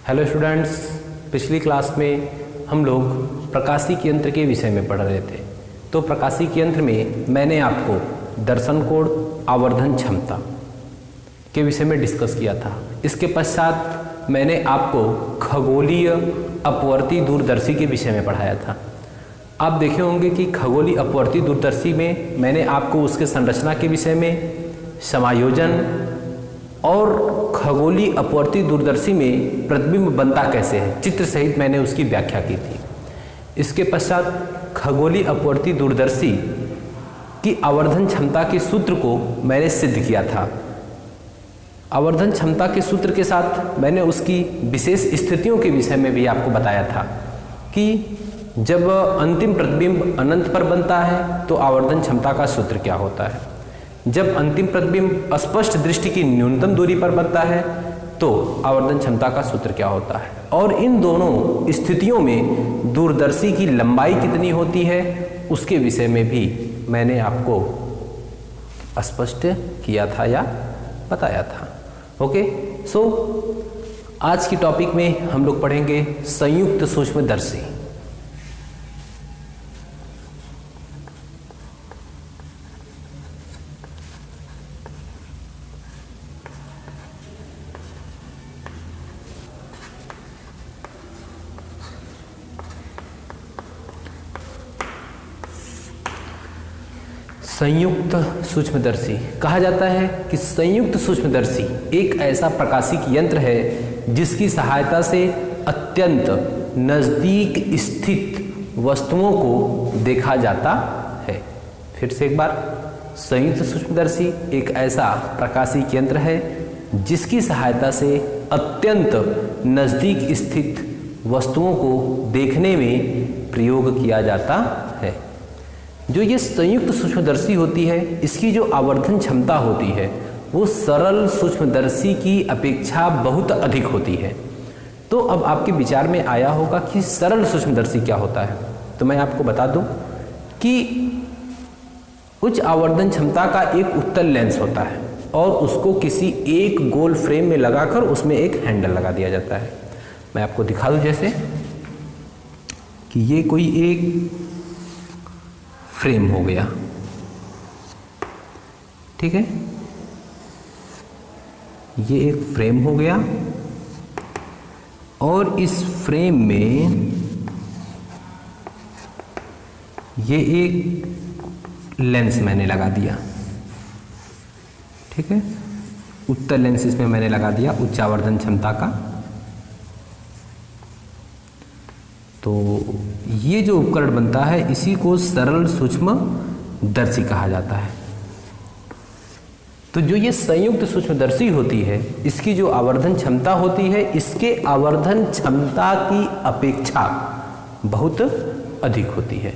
Hello students, पिछली class में हम लोग प्रकाशिकी यंत्र के विषय में पढ़ रहे थे। तो प्रकाशिकी यंत्र में मैंने आपको दर्शन कोण, आवर्धन क्षमता के विषय में डिस्कस किया था। इसके पश्चात मैंने आपको खगोलीय अपवर्ती दूरदर्शी के विषय में पढ़ाया था। आप देखे होंगे कि खगोलीय अपवर्ती दूरदर्शी में मैंने आपको उसके संरचना के विषय में, समायोजन और खगोलीय अपवर्ती दूरदर्शी में प्रतिबिंब बनता कैसे है, चित्र सहित मैंने उसकी व्याख्या की थी। इसके पश्चात खगोलीय अपवर्ती दूरदर्शी की आवर्धन क्षमता के सूत्र को मैंने सिद्ध किया था। आवर्धन क्षमता के सूत्र के साथ मैंने उसकी विशेष स्थितियों के विषय में भी आपको बताया था कि जब अंतिम प्रतिबिंब अनंत पर बनता है तो आवर्धन क्षमता का सूत्र क्या होता है, जब अंतिम प्रतिबिंब अस्पष्ट दृष्टि की न्यूनतम दूरी पर बनता है तो आवर्धन क्षमता का सूत्र क्या होता है, और इन दोनों स्थितियों में दूरदर्शी की लंबाई कितनी होती है उसके विषय में भी मैंने आपको स्पष्ट किया था या बताया था। ओके, सो आज की टॉपिक में हम लोग पढ़ेंगे संयुक्त सूक्ष्मदर्शी। संयुक्त सूक्ष्मदर्शी कहा जाता है कि संयुक्त सूक्ष्मदर्शी एक ऐसा प्रकाशिकी यंत्र है जिसकी सहायता से अत्यंत नज़दीक स्थित वस्तुओं को देखा जाता है। फिर से एक बार, संयुक्त सूक्ष्मदर्शी एक ऐसा प्रकाशिकी यंत्र है जिसकी सहायता से अत्यंत नज़दीक स्थित वस्तुओं को देखने में प्रयोग किया जाता है। जो ये संयुक्त सूक्ष्मदर्शी होती है, इसकी जो आवर्धन क्षमता होती है वो सरल सूक्ष्मदर्शी की अपेक्षा बहुत अधिक होती है। तो अब आपके विचार में आया होगा कि सरल सूक्ष्मदर्शी क्या होता है। तो मैं आपको बता दूं कि उच्च आवर्धन क्षमता का एक उत्तल लेंस होता है और उसको किसी एक गोल फ्रेम में लगाकर उसमें एक हैंडल लगा दिया जाता है। मैं आपको दिखा दूं जैसे कि ये कोई एक फ्रेम हो गया, ठीक है, ये एक फ्रेम हो गया और इस फ्रेम में ये एक लेंस मैंने लगा दिया, ठीक है, उत्तल लेंस इसमें मैंने लगा दिया उच्च आवर्धन क्षमता का। तो ये जो उपकरण बनता है इसी को सरल सूक्ष्मदर्शी कहा जाता है। तो जो ये संयुक्त सूक्ष्मदर्शी होती है, इसकी जो आवर्धन क्षमता होती है, इसके आवर्धन क्षमता की अपेक्षा बहुत अधिक होती है।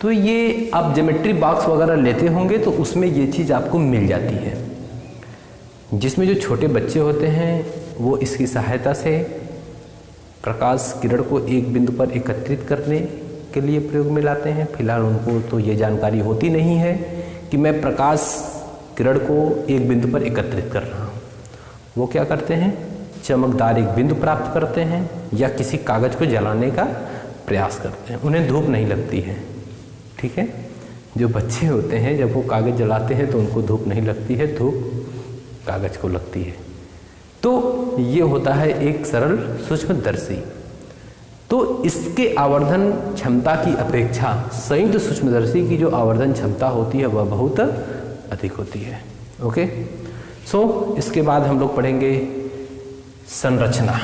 तो ये आप ज्योमेट्री बॉक्स वगैरह लेते होंगे तो उसमें ये चीज़ आपको मिल जाती है, जिसमें जो छोटे बच्चे होते हैं वो इसकी सहायता से प्रकाश किरण को एक बिंदु पर एकत्रित करने के लिए प्रयोग में लाते हैं। फिलहाल उनको तो ये जानकारी होती नहीं है कि मैं प्रकाश किरण को एक बिंदु पर एकत्रित कर रहा हूँ। वो क्या करते हैं, चमकदार एक बिंदु प्राप्त करते हैं या किसी कागज़ को जलाने का प्रयास करते हैं। उन्हें धूप नहीं लगती है, ठीक है। जो बच्चे होते हैं जब वो कागज़ जलाते हैं तो उनको धूप नहीं लगती है, धूप कागज़ को लगती है। तो ये होता है एक सरल सूक्ष्मदर्शी। तो इसके आवर्धन क्षमता की अपेक्षा संयुक्त सूक्ष्मदर्शी की जो आवर्धन क्षमता होती है वह बहुत अधिक होती है। ओके, सो इसके बाद हम लोग पढ़ेंगे संरचना।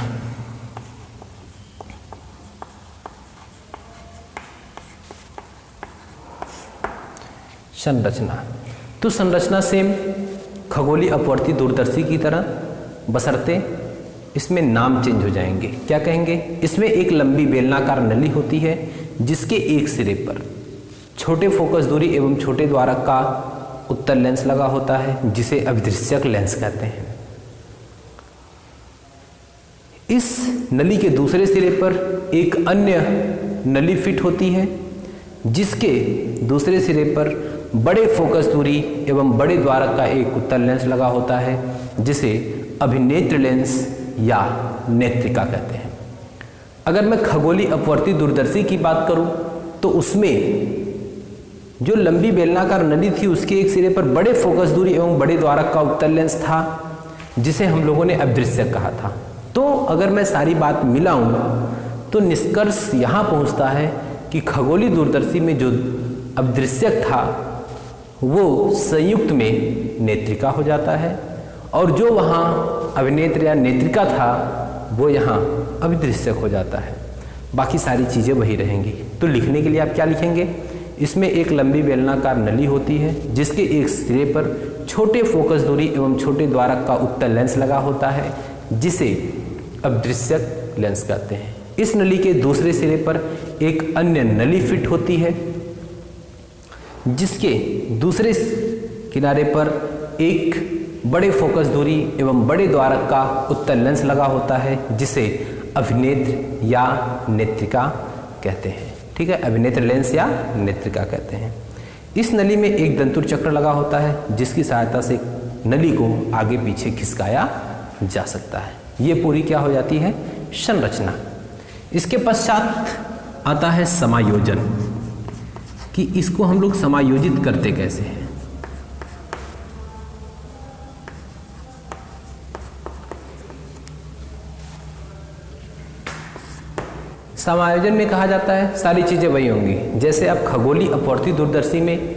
संरचना तो संरचना सेम खगोलीय अपवर्ती दूरदर्शी की तरह, बशर्ते इसमें नाम चेंज हो जाएंगे। क्या कहेंगे, इसमें एक लंबी बेलनाकार नली होती है जिसके एक सिरे पर छोटे फोकस दूरी एवं छोटे द्वारक का उत्तल लेंस लगा होता है जिसे अभिदृश्यक लेंस कहते हैं। इस नली के दूसरे सिरे पर एक अन्य नली फिट होती है जिसके दूसरे सिरे पर बड़े फोकस दूरी एवं बड़े द्वारक का एक उत्तल लेंस लगा होता है जिसे अभिनेत्र लेंस या नेत्रिका कहते हैं। अगर मैं खगोलीय अपवर्ती दूरदर्शी की बात करूं तो उसमें जो लंबी बेलनाकार नली थी उसके एक सिरे पर बड़े फोकस दूरी एवं बड़े द्वारक का उत्तल लेंस था जिसे हम लोगों ने अदृश्यक कहा था। तो अगर मैं सारी बात मिलाऊं तो निष्कर्ष यहाँ पहुँचता है कि खगोलीय दूरदर्शी में जो अदृश्यक था वो संयुक्त में नेत्रिका हो जाता है और जो वहाँ अभिनेत्र या नेत्रिका था वो यहाँ अभिदृश्यक हो जाता है। बाकी सारी चीज़ें वही रहेंगी। तो लिखने के लिए आप क्या लिखेंगे? इसमें एक लंबी बेलनाकार नली होती है जिसके एक सिरे पर छोटे फोकस दूरी एवं छोटे द्वारक का उत्तल लेंस लगा होता है जिसे अदृश्यक लेंस कहते हैं। इस नली के दूसरे सिरे पर एक अन्य नली फिट होती है जिसके दूसरे किनारे पर एक बड़े फोकस दूरी एवं बड़े द्वारक का उत्तल लेंस लगा होता है जिसे अभिनेत्र या नेत्रिका कहते हैं। ठीक है, अभिनेत्र लेंस या नेत्रिका कहते हैं। इस नली में एक दंतुर चक्र लगा होता है जिसकी सहायता से नली को आगे पीछे खिसकाया जा सकता है। ये पूरी क्या हो जाती है? संरचना। इसके पश्चात आता है समायोजन, कि इसको हम लोग समायोजित करते कैसे हैं। समायोजन में कहा जाता है सारी चीज़ें वही होंगी। जैसे आप खगोलीय अपवर्ती दूरदर्शी में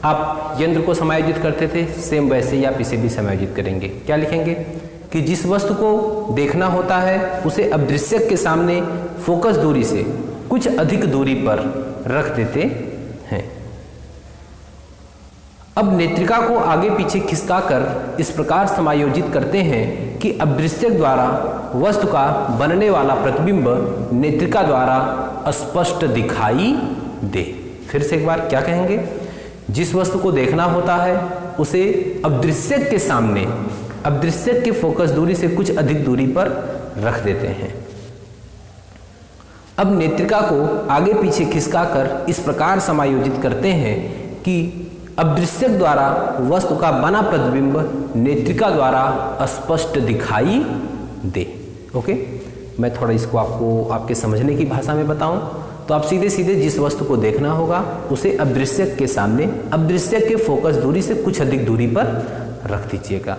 आप यंत्र को समायोजित करते थे, सेम वैसे ही आप इसे भी समायोजित करेंगे। क्या लिखेंगे? कि जिस वस्तु को देखना होता है उसे अदृश्यक के सामने फोकस दूरी से कुछ अधिक दूरी पर रख देते हैं। अब नेत्रिका को आगे पीछे खिसकाकर इस प्रकार समायोजित करते हैं कि अदृश्यक द्वारा वस्तु का बनने वाला प्रतिबिंब नेत्रिका द्वारा स्पष्ट दिखाई दे। फिर से एक बार क्या कहेंगे? जिस वस्तु को देखना होता है उसे अदृश्यक के सामने अदृश्यक के फोकस दूरी से कुछ अधिक दूरी पर रख देते हैं। अब नेत्रिका को आगे पीछे खिसकाकर इस प्रकार समायोजित करते हैं कि अदृश्यक द्वारा वस्तु का बना प्रतिबिंब नेत्रिका द्वारा स्पष्ट दिखाई दे। ओके, मैं थोड़ा इसको आपको आपके समझने की भाषा में बताऊं तो आप सीधे सीधे जिस वस्तु को देखना होगा उसे अदृश्यक के सामने अदृश्यक के फोकस दूरी से कुछ अधिक दूरी पर रख दीजिएगा।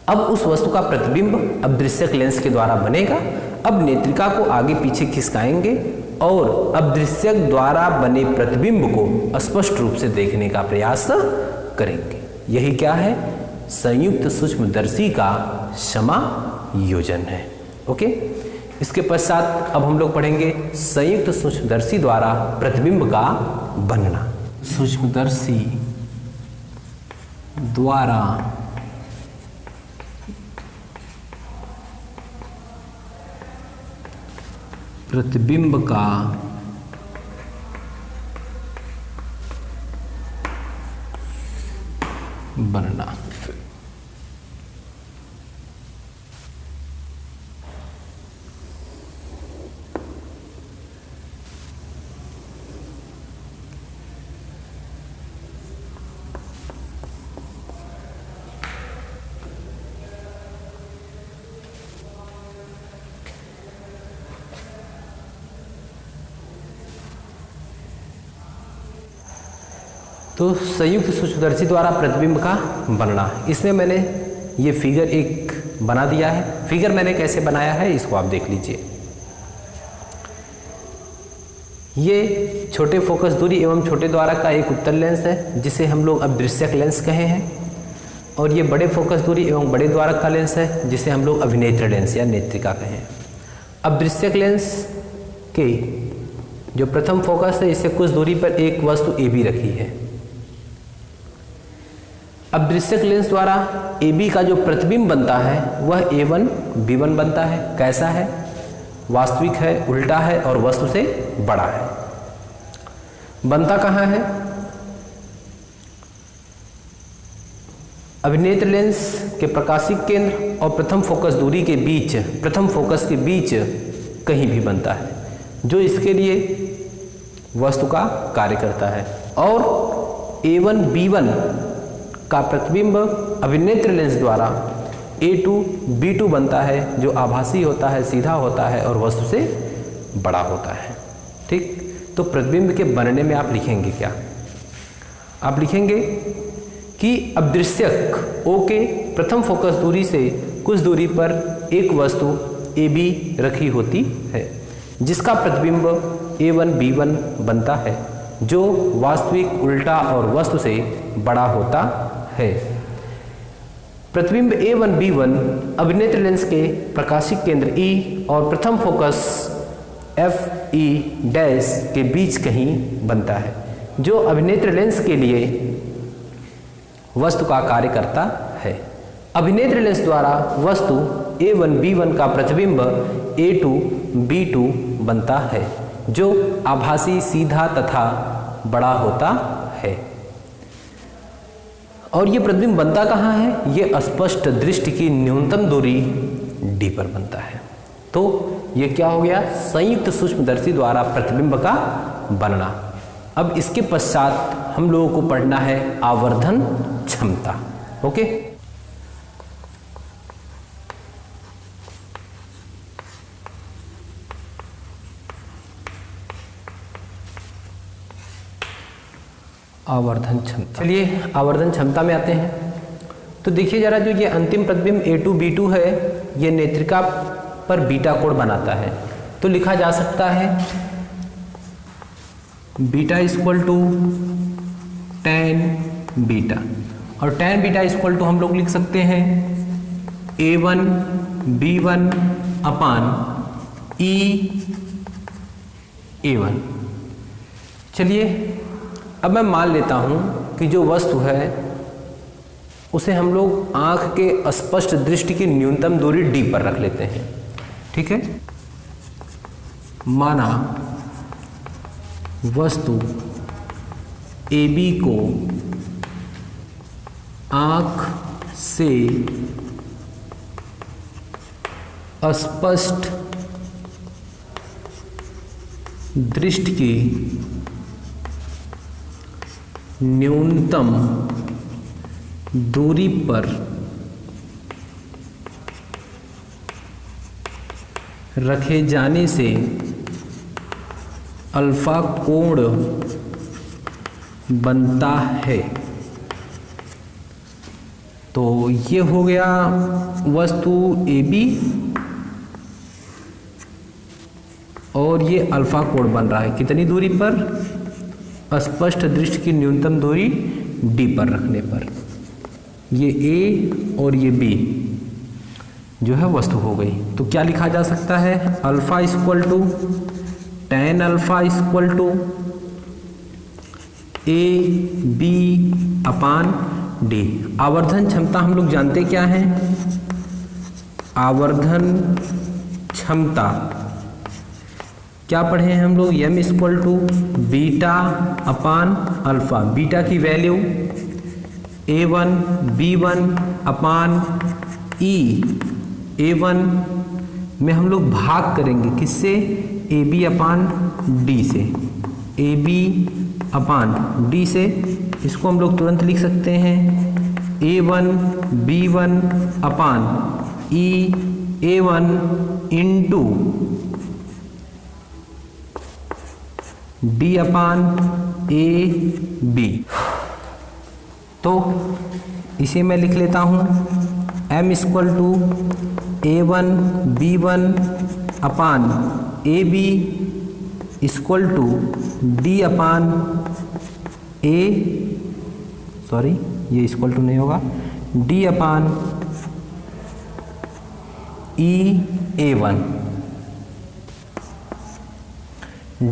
अब उस वस्तु का प्रतिबिंब अदृश्यक लेंस के द्वारा बनेगा। अब नेत्रिका को आगे पीछे खिसकाएंगे और अदृश्यक द्वारा बने प्रतिबिंब को स्पष्ट रूप से देखने का प्रयास करेंगे। यही क्या है? संयुक्त सूक्ष्मदर्शी का समायोजन है। ओके, इसके पश्चात अब हम लोग पढ़ेंगे संयुक्त सूक्ष्मदर्शी द्वारा प्रतिबिंब का बनना। सूक्ष्मदर्शी द्वारा प्रतिबिंब का बनना। तो संयुक्त सूक्ष्मदर्शी द्वारा प्रतिबिंब का बनना, इसमें मैंने ये फिगर एक बना दिया है। फिगर मैंने कैसे बनाया है इसको आप देख लीजिए। ये छोटे फोकस दूरी एवं छोटे द्वारक का एक उत्तल लेंस है जिसे हम लोग अदृश्यक लेंस कहे हैं, और ये बड़े फोकस दूरी एवं बड़े द्वारक का लेंस है जिसे हम लोग अभिनेत्र लेंस या नेत्रिका कहें। अदृश्यक लेंस के जो प्रथम फोकस है इससे कुछ दूरी पर एक वस्तु ए बी रखी है। अदृश्यक लेंस द्वारा ए बी का जो प्रतिबिंब बनता है वह A1 B1 बनता है। कैसा है? वास्तविक है, उल्टा है और वस्तु से बड़ा है। बनता कहाँ है? अभिनेत्र लेंस के प्रकाशिक केंद्र और प्रथम फोकस दूरी के बीच, प्रथम फोकस के बीच कहीं भी बनता है, जो इसके लिए वस्तु का कार्य करता है। और A1 B1 का प्रतिबिंब अभिनेत्र लेंस द्वारा A2 B2 बनता है, जो आभासी होता है, सीधा होता है और वस्तु से बड़ा होता है। ठीक, तो प्रतिबिंब के बनने में आप लिखेंगे क्या? आप लिखेंगे कि अदृश्यक O के प्रथम फोकस दूरी से कुछ दूरी पर एक वस्तु AB रखी होती है, जिसका प्रतिबिंब A1 B1 बनता है, जो वास्तविक, उल्टा और वस्तु से बड़ा होता है। प्रतिबिंब A1 B1 अभिनेत्र लेंस के प्रकाशिक केंद्र E और प्रथम फोकस FE डैश के बीच कहीं बनता है, जो अभिनेत्र लेंस के लिए वस्तु का कार्य करता है। अभिनेत्र लेंस द्वारा वस्तु A1 B1 का प्रतिबिंब A2 B2 बनता है, जो आभासी, सीधा तथा बड़ा होता है। और ये प्रतिबिंब बनता कहाँ है? ये स्पष्ट दृष्टि की न्यूनतम दूरी D पर बनता है। तो ये क्या हो गया? संयुक्त सूक्ष्मदर्शी द्वारा प्रतिबिंब का बनना। अब इसके पश्चात हम लोगों को पढ़ना है आवर्धन क्षमता। ओके, आवर्धन क्षमता। चलिए आवर्धन क्षमता में आते हैं। तो देखिए जरा, जो ये अंतिम प्रतिबिंब A2 B2 है, ये नेत्रिका पर बीटा कोण बनाता है। तो लिखा जा सकता है beta equal to tan beta, और tan बीटा इक्वल टू हम लोग लिख सकते हैं A1 B1 upon E A1। चलिए अब मैं मान लेता हूं कि जो वस्तु है उसे हम लोग आंख के स्पष्ट दृष्टि की न्यूनतम दूरी D पर रख लेते हैं। ठीक है, माना वस्तु AB को आंख से स्पष्ट दृष्टि की न्यूनतम दूरी पर रखे जाने से अल्फा कोण बनता है। तो ये हो गया वस्तु AB और ये अल्फा कोण बन रहा है कितनी दूरी पर? स्पष्ट दृष्टि की न्यूनतम दूरी D पर रखने पर। ये A और ये B जो है वस्तु हो गई। तो क्या लिखा जा सकता है? Alpha equal to tan alpha equal to AB upon D। आवर्धन क्षमता हम लोग जानते क्या है? आवर्धन क्षमता क्या पढ़े हैं हम लोग? m equal to beta upon alpha. Beta की value A1 B1 upon E A1 में हम लोग भाग करेंगे किससे? AB अपान D से। AB अपान D से इसको हम लोग तुरंत लिख सकते हैं A1 B1 upon E A1 into D upon AB। तो इसे मैं लिख लेता हूँ m equal to A1 B1 upon AB equal to D upon ये इक्वल टू नहीं होगा, D अपान E A1,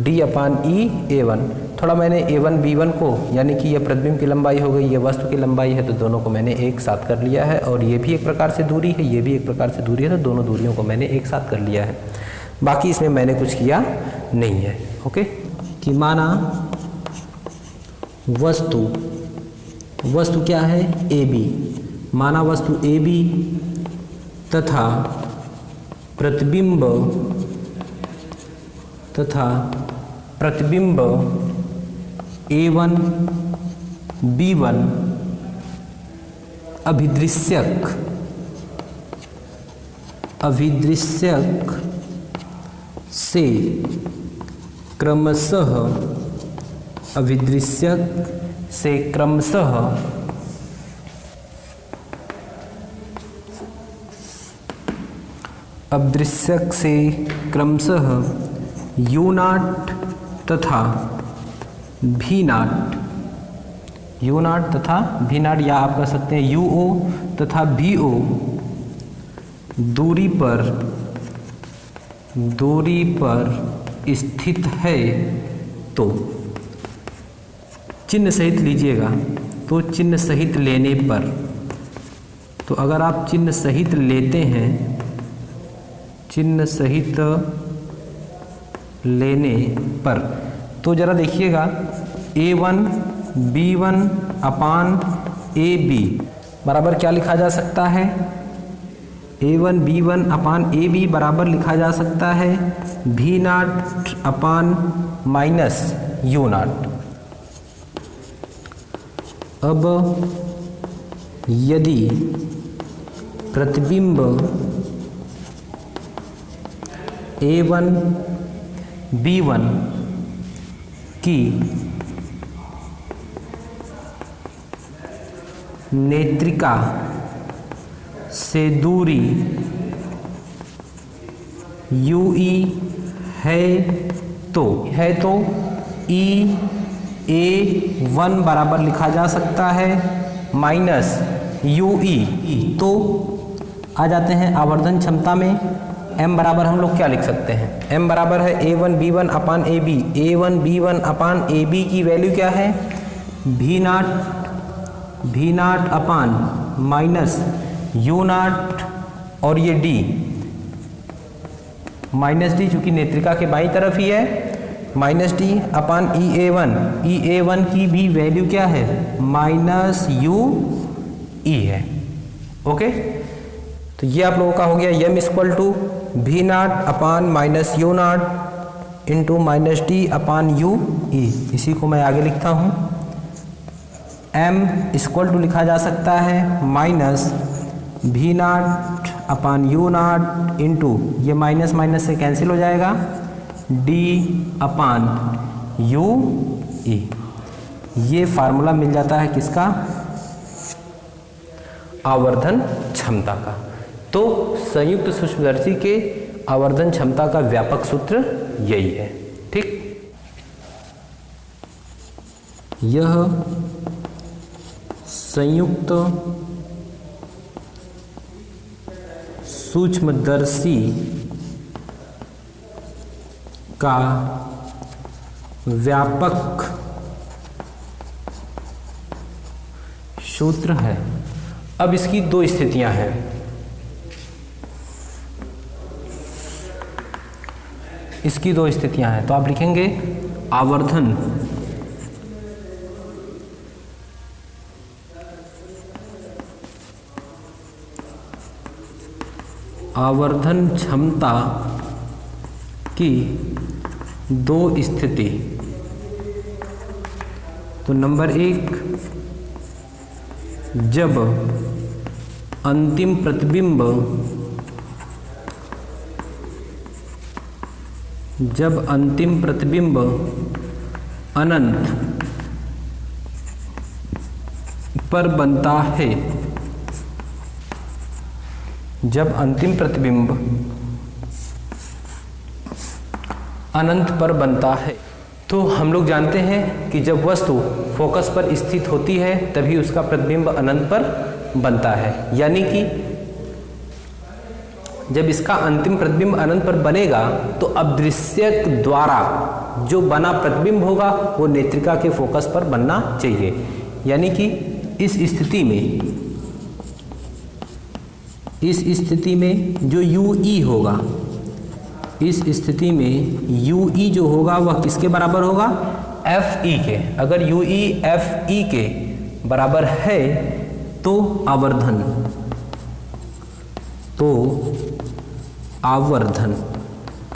D अपान E A1। थोड़ा मैंने A1 B1 को, यानी कि ये प्रतिबिंब की लंबाई हो गई, ये वस्तु की लंबाई है, तो दोनों को मैंने एक साथ कर लिया है। और ये भी एक प्रकार से दूरी है, ये भी एक प्रकार से दूरी है, तो दोनों दूरियों को मैंने एक साथ कर लिया है। बाकी इसमें मैंने कुछ किया नहीं है। ओके, कि माना वस्तु क्या है? AB। माना वस्तु AB तथा प्रतिबिंब A1 B1 अभिदृश्यक अभिदृश्यक से क्रमशः अदृश्यक से क्रमशः यू नाट तथा भी नाट, यू नाट तथा भी नाट, या आप कह सकते हैं यू ओ तथा भी ओ दूरी पर स्थित है तो चिन्ह सहित लीजिएगा। तो चिन्ह सहित लेने पर, तो अगर आप चिन्ह सहित लेते हैं, चिन्ह सहित लेने पर, तो जरा देखिएगा A1 B1 अपान AB बराबर क्या लिखा जा सकता है? A1 B1 अपान AB बराबर लिखा जा सकता है V naught upon minus U naught. अब यदि प्रतिबिंब A1 B1 की नेत्रिका से दूरी UE है तो EA1 बराबर लिखा जा सकता है माइनस UE। तो आ जाते हैं आवर्धन क्षमता में। M बराबर हम लोग क्या लिख सकते हैं? M बराबर है A1 B1 upon AB। A1 B1 upon AB की वैल्यू क्या है? V naught upon minus U नाट, और ये D माइनस D चूंकि नेत्रिका के बाईं तरफ ही है, माइनस D अपान EA1 की भी वैल्यू क्या है? माइनस UE है। ओके, तो ये आप लोगों का हो गया M equal to V naught upon minus U naught into minus D upon UE। इसी को मैं आगे लिखता हूँ, M इक्वल टू लिखा जा सकता है minus V naught upon U naught into, ये माइनस माइनस से कैंसिल हो जाएगा, D अपान UE। ये फार्मूला मिल जाता है किसका? आवर्धन क्षमता का। तो संयुक्त सूक्ष्मदर्शी के आवर्धन क्षमता का व्यापक सूत्र यही है। ठीक, यह संयुक्त सूक्ष्मदर्शी का व्यापक सूत्र है। अब इसकी दो स्थितियां हैं। इसकी दो स्थितियां हैं, तो आप लिखेंगे आवर्धन क्षमता की दो स्थिति। तो नंबर 1, जब अंतिम प्रतिबिंब अनंत पर बनता है, जब अंतिम प्रतिबिंब अनंत पर बनता है, तो हम लोग जानते हैं कि जब वस्तु फोकस पर स्थित होती है तभी उसका प्रतिबिंब अनंत पर बनता है। यानी कि जब इसका अंतिम प्रतिबिंब अनंत पर बनेगा तो अदृश्यक द्वारा जो बना प्रतिबिंब होगा वो नेत्रिका के फोकस पर बनना चाहिए। यानी कि इस स्थिति में जो UE होगा, इस स्थिति में UE जो होगा वह किसके बराबर होगा? FE के। अगर UE FE के बराबर है तो आवर्धन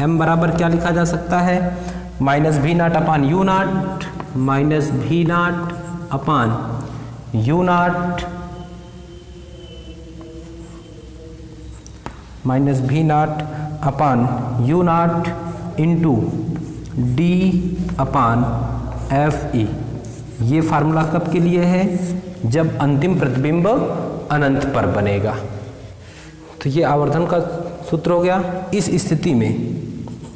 M बराबर क्या लिखा जा सकता है? Minus V naught upon U naught minus V naught upon U naught minus भी naught upon U naught into D upon F E. ये फार्मूला कब के लिए है? जब अंतिम प्रतिबिंब अनंत पर बनेगा। तो ये आवर्धन का सूत्र हो गया। इस स्थिति में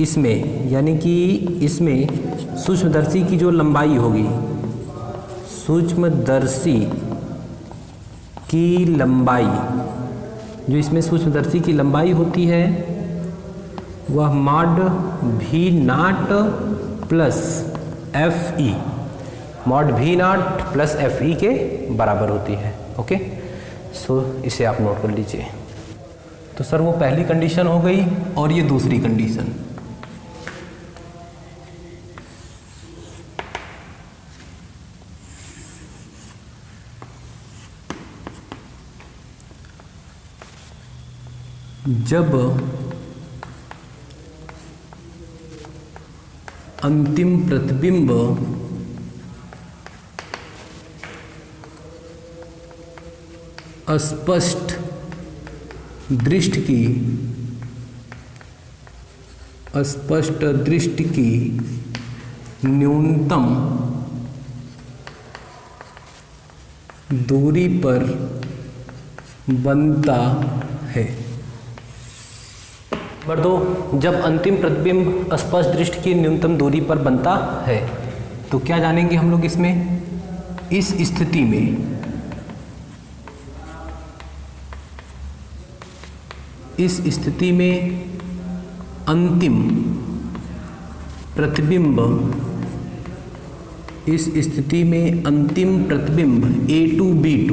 इसमें यानी कि इसमें सूक्ष्मदर्शी की जो लंबाई होगी, सूक्ष्मदर्शी की लंबाई, जो इसमें सूक्ष्मदर्शी की लंबाई होती है वह मॉड भी नाट प्लस एफ ई, मॉड भी नाट प्लस एफ ई के बराबर होती है। ओके, सो इसे आप नोट कर लीजिए। तो सर वो पहली कंडीशन हो गई और ये दूसरी कंडीशन। जब अंतिम प्रतिबिंब अस्पष्ट दृष्टि की न्यूनतम दूरी पर बनता है। नंबर 2, जब अंतिम प्रतिबिंब स्पष्ट दृष्टि की न्यूनतम दूरी पर बनता है। तो क्या जानेंगे हम लोग इसमें? इस स्थिति में अंतिम प्रतिबिंब A2B2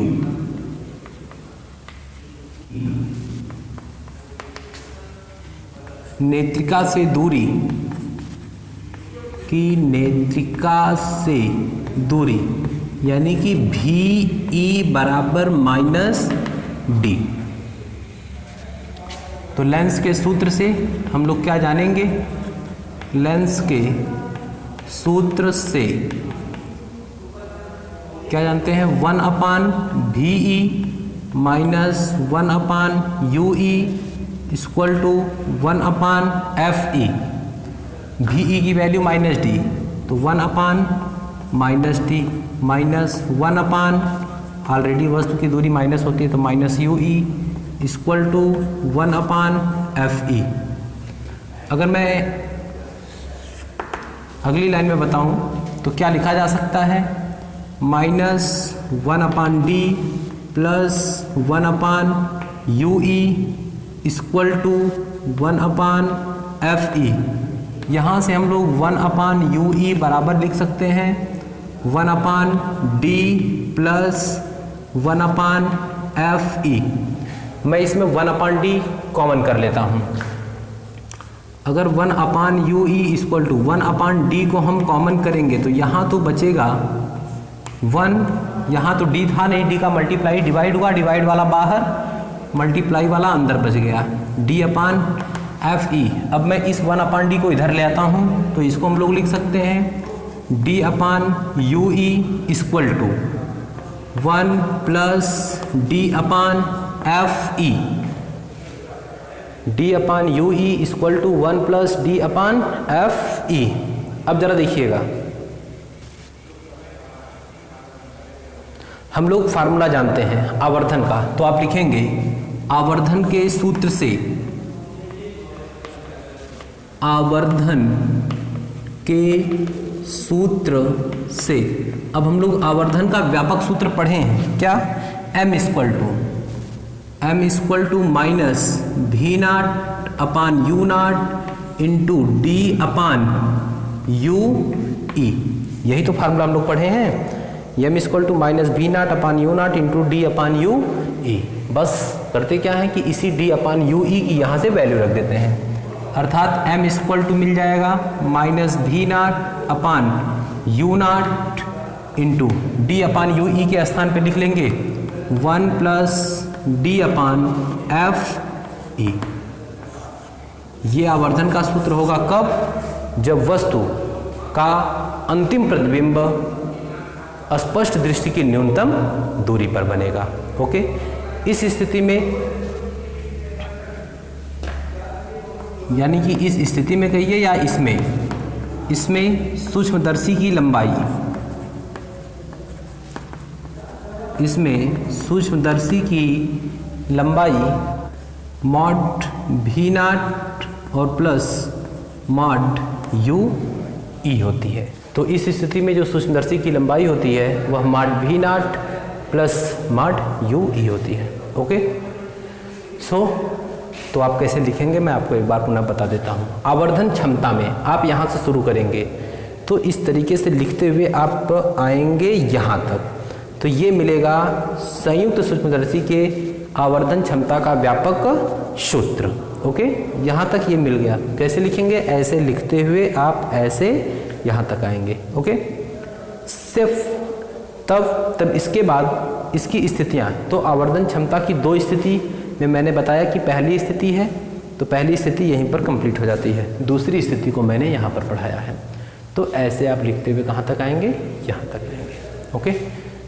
नेत्रिका से दूरी यानी कि VE बराबर माइनस डी। तो लेंस के सूत्र से हम लोग क्या जानेंगे? लेंस के सूत्र से क्या जानते हैं? 1/VE minus 1/UE equal to 1/FE। VE की वैल्यू माइनस डी, तो 1/-D माइनस 1/, ऑलरेडी वस्तु की दूरी माइनस होती है तो minus UE equal to 1/FE। अगर मैं अगली लाइन में बताऊं तो क्या लिखा जा सकता है? Minus 1/D plus 1/UE equal to 1/FE। यहाँ से हम लोग 1/UE बराबर लिख सकते हैं 1/D प्लस 1/FE। मैं इसमें 1/D कॉमन कर लेता हूँ। अगर 1/UE इक्वल टू 1/D को हम कॉमन करेंगे तो यहाँ तो बचेगा 1, यहाँ तो D था नहीं, D का मल्टीप्लाई डिवाइड हुआ, डिवाइड वाला बाहर, मल्टीप्लाई वाला अंदर बच गया, D/FE। अब मैं इस 1/D को इधर ले आता हूँ तो इसको हम लोग लिख सकते हैं D/UE equal to 1 plus D/FE। D/UE equal to 1 plus D/FE। अब जरा देखिएगा, हम लोग फार्मूला जानते हैं आवर्धन का, तो आप लिखेंगे आवर्धन के सूत्र से अब हम लोग आवर्धन का व्यापक सूत्र पढ़े हैं क्या? M equal to minus V0/U0 into D/UE। यही तो फार्मूला हम लोग पढ़े हैं, M equal to minus V0/U0 into D/UE। बस करते क्या है कि इसी D/UE की यहाँ से वैल्यू रख देते हैं, अर्थात M इक्वल टू मिल जाएगा माइनस V0/U0 इंटू D/UE के स्थान पे लिख लेंगे 1 प्लस D/FE। ये आवर्धन का सूत्र होगा कब? जब वस्तु का अंतिम प्रतिबिंब स्पष्ट दृष्टि की न्यूनतम दूरी पर बनेगा। ओके, इस स्थिति में यानी कि इस स्थिति में कहिए या इसमें सूक्ष्मदर्शी की लंबाई, इसमें सूक्ष्मदर्शी की लंबाई मॉड भी नॉट और प्लस मॉड यू ई होती है। तो इस स्थिति में जो सूक्ष्मदर्शी की लंबाई होती है वह मॉड भी नॉट प्लस मॉड यू ई होती है। ओके, तो आप कैसे लिखेंगे मैं आपको एक बार पुनः बता देता हूँ। आवर्धन क्षमता में आप यहाँ से शुरू करेंगे तो इस तरीके से लिखते हुए आप आएंगे यहाँ तक, तो ये मिलेगा संयुक्त सूक्ष्मदर्शी के आवर्धन क्षमता का व्यापक सूत्र। ओके, यहाँ तक ये मिल गया। कैसे लिखेंगे? ऐसे लिखते हुए आप ऐसे यहाँ तक आएंगे। ओके, सिर्फ तब इसके बाद इसकी स्थितियाँ, तो आवर्धन क्षमता की दो स्थिति में मैंने बताया कि पहली स्थिति है तो पहली स्थिति यहीं पर कंप्लीट हो जाती है, दूसरी स्थिति को मैंने यहाँ पर पढ़ाया है। तो ऐसे आप लिखते हुए कहाँ तक आएंगे? यहाँ तक आएंगे। ओके,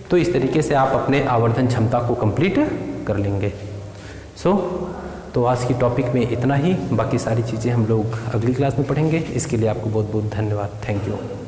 तो इस तरीके से आप अपने आवर्धन क्षमता को कंप्लीट कर लेंगे। तो आज की टॉपिक में इतना ही, बाकी सारी चीज़ें हम लोग अगली क्लास में पढ़ेंगे। इसके लिए आपको बहुत बहुत धन्यवाद। Thank you.